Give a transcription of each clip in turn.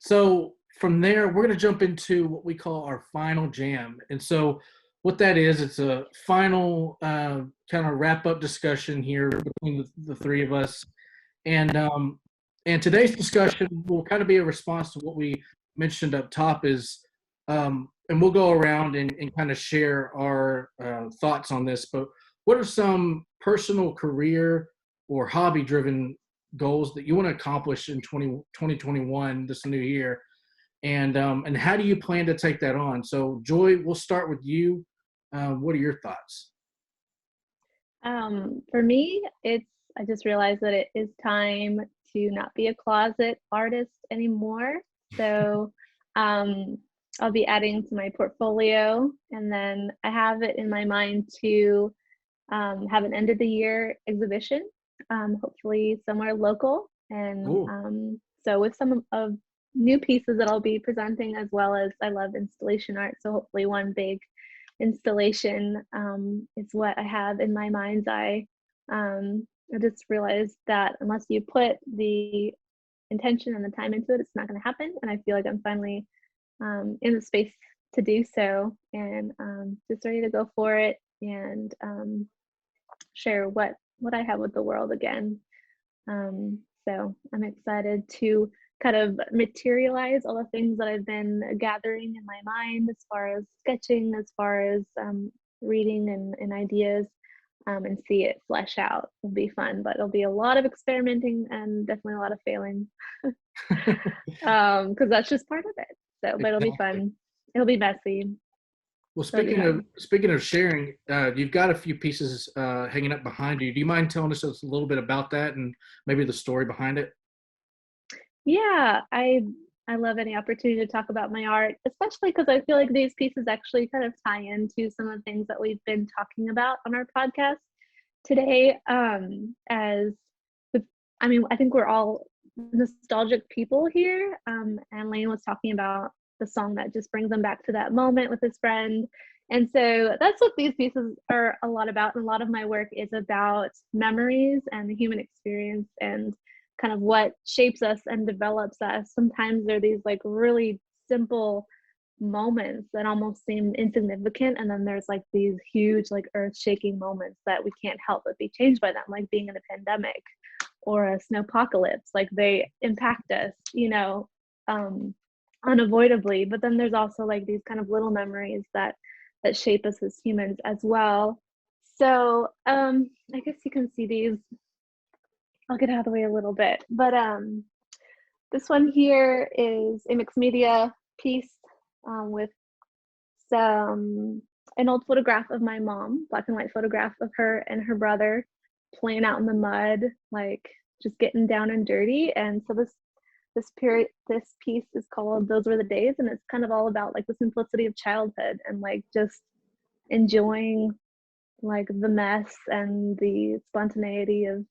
So from there, we're going to jump into what we call our final jam. And so what that is, it's a final kind of wrap up discussion here between the three of us. And and today's discussion will kind of be a response to what we mentioned up top is, and we'll go around and kind of share our thoughts on this. But what are some personal career or hobby driven goals that you want to accomplish in 2021, this new year? And how do you plan to take that on? So Joy, we'll start with you. What are your thoughts? For me, I just realized that it is time to not be a closet artist anymore. So I'll be adding to my portfolio, and then I have it in my mind to have an end of the year exhibition, hopefully somewhere local. And Cool. so with some of new pieces that I'll be presenting, as well as I love installation art. So hopefully one big installation is what I have in my mind's eye. I just realized that unless you put the intention and the time into it, it's not going to happen. And I feel like I'm finally in the space to do so, and just ready to go for it and share what I have with the world again. So I'm excited to kind of materialize all the things that I've been gathering in my mind, as far as sketching, as far as reading and ideas, and see it flesh out. It'll be fun, but it'll be a lot of experimenting and definitely a lot of failing, because that's just part of it. So, but it'll be Exactly. fun. It'll be messy. Well, It'll be fun. speaking of sharing, you've got a few pieces hanging up behind you. Do you mind telling us a little bit about that and maybe the story behind it? Yeah, I love any opportunity to talk about my art, especially because I feel like these pieces actually kind of tie into some of the things that we've been talking about on our podcast today. As with, I mean, I think we're all nostalgic people here. And Lane was talking about the song that just brings him back to that moment with his friend. And so that's what these pieces are a lot about. And a lot of my work is about memories and the human experience and kind of what shapes us and develops us. Sometimes they're these like really simple moments that almost seem insignificant, and then there's like these huge like earth-shaking moments that we can't help but be changed by them, like being in a pandemic or a snowpocalypse. Like they impact us, unavoidably. But then there's also like these kind of little memories that shape us as humans as well. So I guess you can see these. I'll get out of the way a little bit, but this one here is a mixed media piece with an old photograph of my mom, black and white photograph of her and her brother playing out in the mud, like just getting down and dirty. And so this piece is called "Those Were the Days," and it's kind of all about like the simplicity of childhood and like just enjoying like the mess and the spontaneity of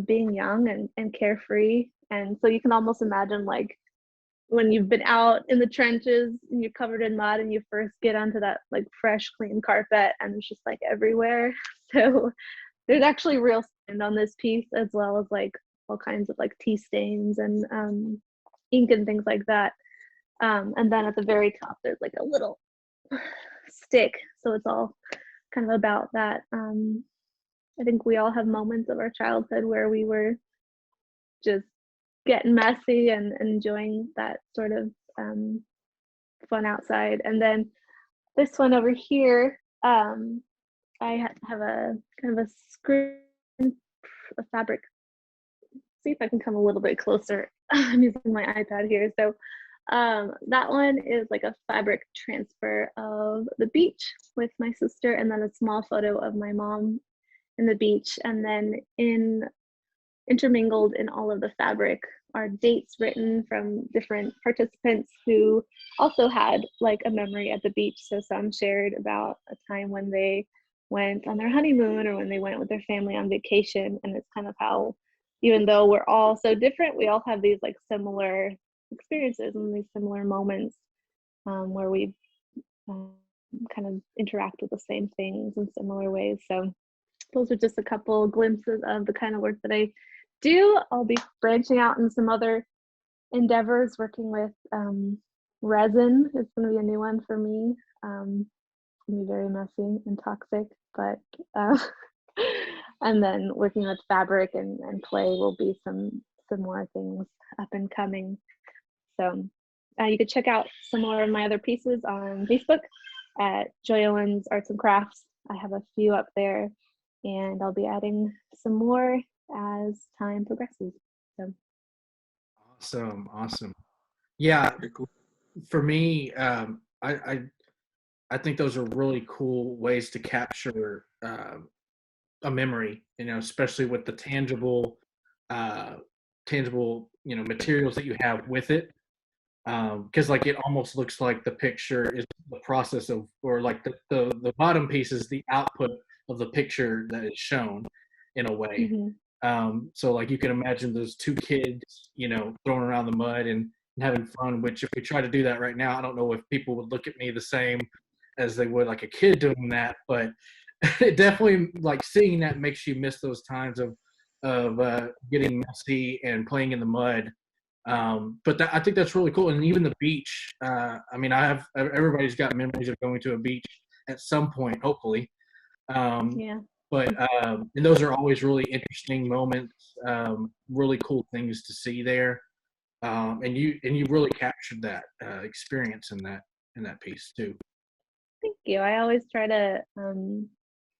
being young and carefree. And so you can almost imagine like when you've been out in the trenches and you're covered in mud and you first get onto that like fresh clean carpet and it's just like everywhere. So there's actually real sand on this piece, as well as like all kinds of like tea stains and ink and things like that. And then at the very top there's like a little stick, so it's all kind of about that. I think we all have moments of our childhood where we were just getting messy and enjoying that sort of fun outside. And then this one over here, I have a kind of a screen, a fabric. See if I can come a little bit closer. I'm using my iPad here. So that one is like a fabric transfer of the beach with my sister, and then a small photo of my mom in the beach. And then intermingled in all of the fabric are dates written from different participants who also had like a memory at the beach. So some shared about a time when they went on their honeymoon or when they went with their family on vacation. And it's kind of how, even though we're all so different, we all have these like similar experiences and these similar moments where we kind of interact with the same things in similar ways. So those are just a couple glimpses of the kind of work that I do. I'll be branching out in some other endeavors working with resin is going to be a new one for me. It's going to be very messy and toxic, but and then working with fabric and clay will be some more things up and coming. So you could check out some more of my other pieces on Facebook at Owens Arts and Crafts. I have a few up there, and I'll be adding some more as time progresses. So. Awesome. Yeah, Very cool. for me, I think those are really cool ways to capture a memory, especially with the tangible, materials that you have with it. Because like it almost looks like the picture is the process of, or like the bottom piece is the output of the picture that is shown in a way. So like you can imagine those two kids, throwing around the mud and having fun, which if we try to do that right now, I don't know if people would look at me the same as they would like a kid doing that, but it definitely, like, seeing that makes you miss those times of getting messy and playing in the mud. But I think that's really cool. And even the beach, I mean, everybody's got memories of going to a beach at some point, hopefully. Yeah. But and those are always really interesting moments, really cool things to see there. And you really captured that experience in that piece too. Thank you. I always try to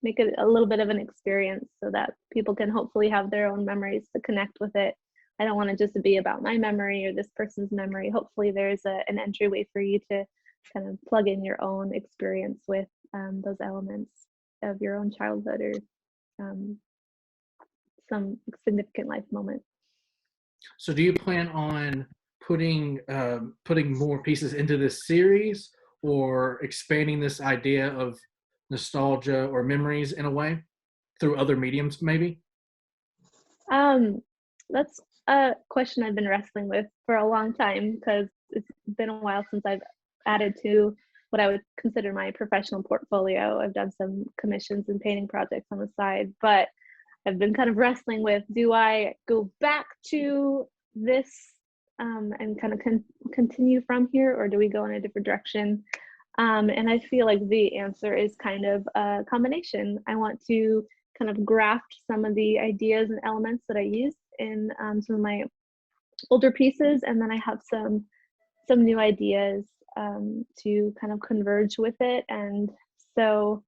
make it a little bit of an experience so that people can hopefully have their own memories to connect with it. I don't want it just to be about my memory or this person's memory. Hopefully there's an entryway for you to kind of plug in your own experience with those elements of your own childhood or some significant life moment. So do you plan on putting more pieces into this series, or expanding this idea of nostalgia or memories in a way through other mediums maybe? That's a question I've been wrestling with for a long time, because it's been a while since I've added to what I would consider my professional portfolio. I've done some commissions and painting projects on the side, but I've been kind of wrestling with, do I go back to this and kind of continue from here, or do we go in a different direction? And I feel like the answer is kind of a combination. I want to kind of graft some of the ideas and elements that I used in some of my older pieces, and then I have some new ideas to kind of converge with it. And so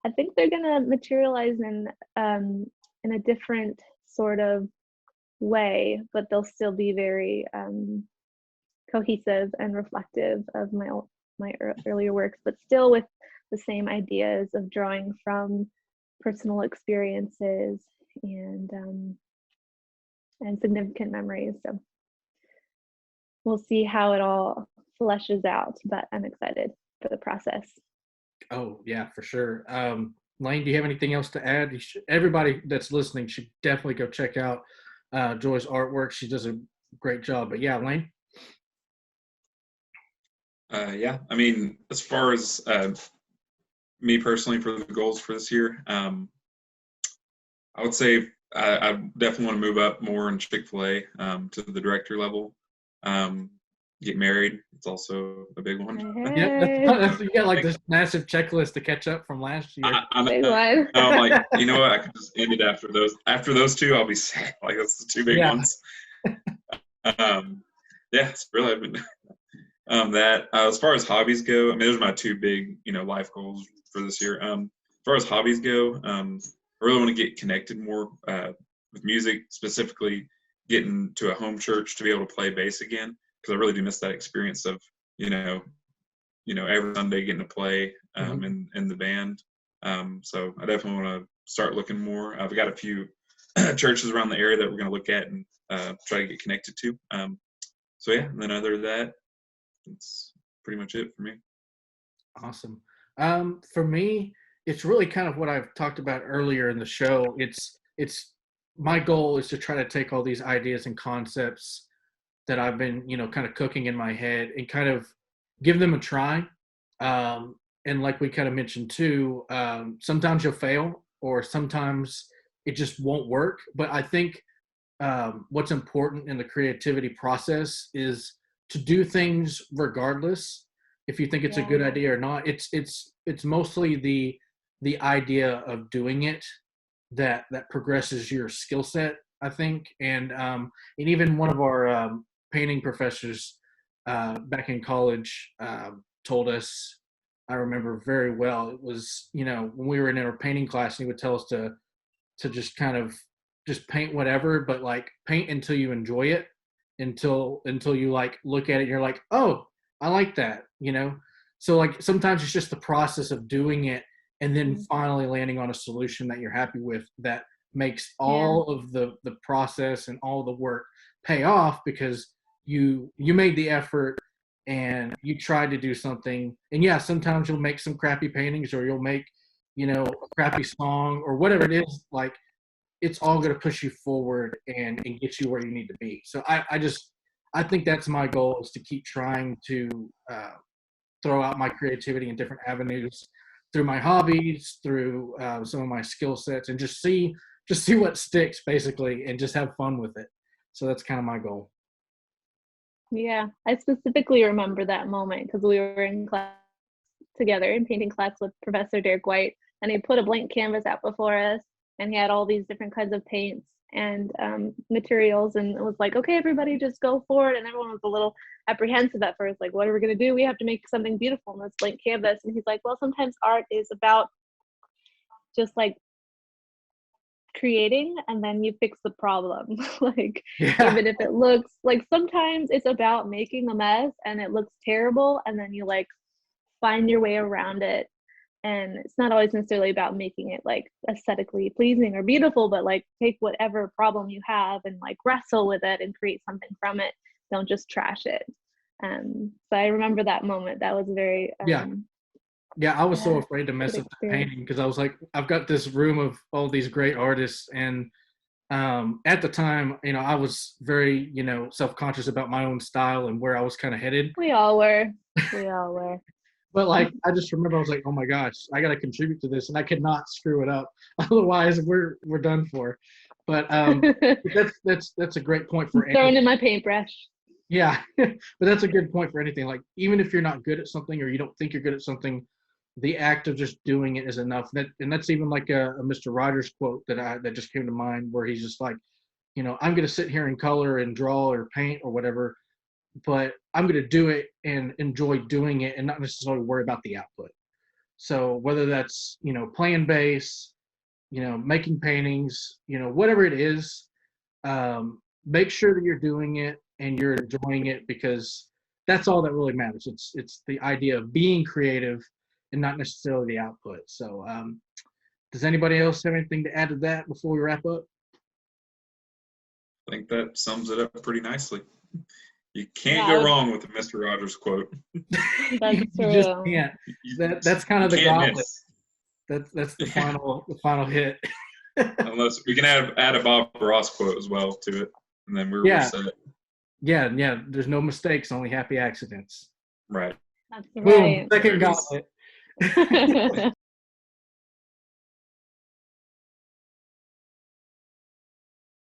I think they're gonna materialize in a different sort of way, but they'll still be very cohesive and reflective of my earlier works, but still with the same ideas of drawing from personal experiences and significant memories. So we'll see how it all fleshes out, but I'm excited for the process. Oh yeah, for sure. Lane, do you have anything else to add? Everybody that's listening should definitely go check out Joy's artwork. She does a great job. But yeah, Lane. Yeah, I mean, as far as me personally for the goals for this year, I would say I definitely want to move up more in Chick-fil-A to the director level. Get married. It's also a big one. Yeah, you got like this massive checklist to catch up from last year. Big one. I'm like, you know what? I could just end it after those. After those two, I'll be set. Like, that's the two big ones. Yeah, it's really been that. As far as hobbies go, I mean, those are my two big, life goals for this year. As far as hobbies go, I really want to get connected more with music, specifically getting to a home church to be able to play bass again, because I really do miss that experience of, every Sunday getting to play in the band. So I definitely want to start looking more. I've got a few churches around the area that we're going to look at and try to get connected to. So yeah, and then other than that, that's pretty much it for me. Awesome. For me, it's really kind of what I've talked about earlier in the show. It's my goal is to try to take all these ideas and concepts that I've been, kind of cooking in my head and kind of give them a try. And like we kind of mentioned too, sometimes you'll fail or sometimes it just won't work. But I think what's important in the creativity process is to do things regardless if you think it's a good idea or not. It's mostly the idea of doing it that progresses your skill set, I think. And even one of our painting professors back in college told us, I remember very well, it was, when we were in our painting class, and he would tell us to just kind of just paint whatever, but like paint until you enjoy it, until you like look at it and you're like, oh, I like that, So like sometimes it's just the process of doing it and then finally landing on a solution that you're happy with, that makes all of the process and all the work pay off, because you made the effort and you tried to do something. And yeah, sometimes you'll make some crappy paintings, or you'll make, a crappy song or whatever it is. Like, it's all going to push you forward and get you where you need to be. So I think that's my goal, is to keep trying to throw out my creativity in different avenues, through my hobbies, through some of my skill sets, and just see what sticks, basically, and just have fun with it. So that's kind of my goal. Yeah, I specifically remember that moment because we were in class together, in painting class with Professor Derek White, and he put a blank canvas out before us, and he had all these different kinds of paints and materials, and it was like, okay, everybody just go for it. And everyone was a little apprehensive at first, like, what are we going to do? We have to make something beautiful on this blank canvas. And he's like, well, sometimes art is about just like creating, and then you fix the problem. Like, even if it looks like, sometimes it's about making a mess and it looks terrible, and then you like find your way around it. And it's not always necessarily about making it like aesthetically pleasing or beautiful, but like take whatever problem you have and like wrestle with it and create something from it. Don't just trash it. So I remember that moment. That was very I was so afraid to mess up the painting, because I was like, I've got this room of all these great artists, and at the time, I was very, self-conscious about my own style and where I was kind of headed. We all were. But like, I just remember I was like, oh my gosh, I got to contribute to this, and I could not screw it up. Otherwise we're done for. But that's a great point for throwing in my paintbrush. Yeah, but that's a good point for anything. Like, even if you're not good at something, or you don't think you're good at something, the act of just doing it is enough. And that's even like a Mr. Rogers quote that just came to mind, where he's just like, I'm going to sit here and color and draw or paint or whatever, but I'm going to do it and enjoy doing it, and not necessarily worry about the output. So whether that's, playing bass, making paintings, whatever it is, make sure that you're doing it and you're enjoying it, because that's all that really matters. It's the idea of being creative and not necessarily the output. So does anybody else have anything to add to that before we wrap up? I think that sums it up pretty nicely. You can't go wrong with the Mr. Rogers quote. That's you just can't. That's kind of the gauntlet. That's the final hit. Unless we can add a Bob Ross quote as well to it, and then we're set. Yeah. There's no mistakes, only happy accidents. Right. That's Boom. right. Second gauntlet.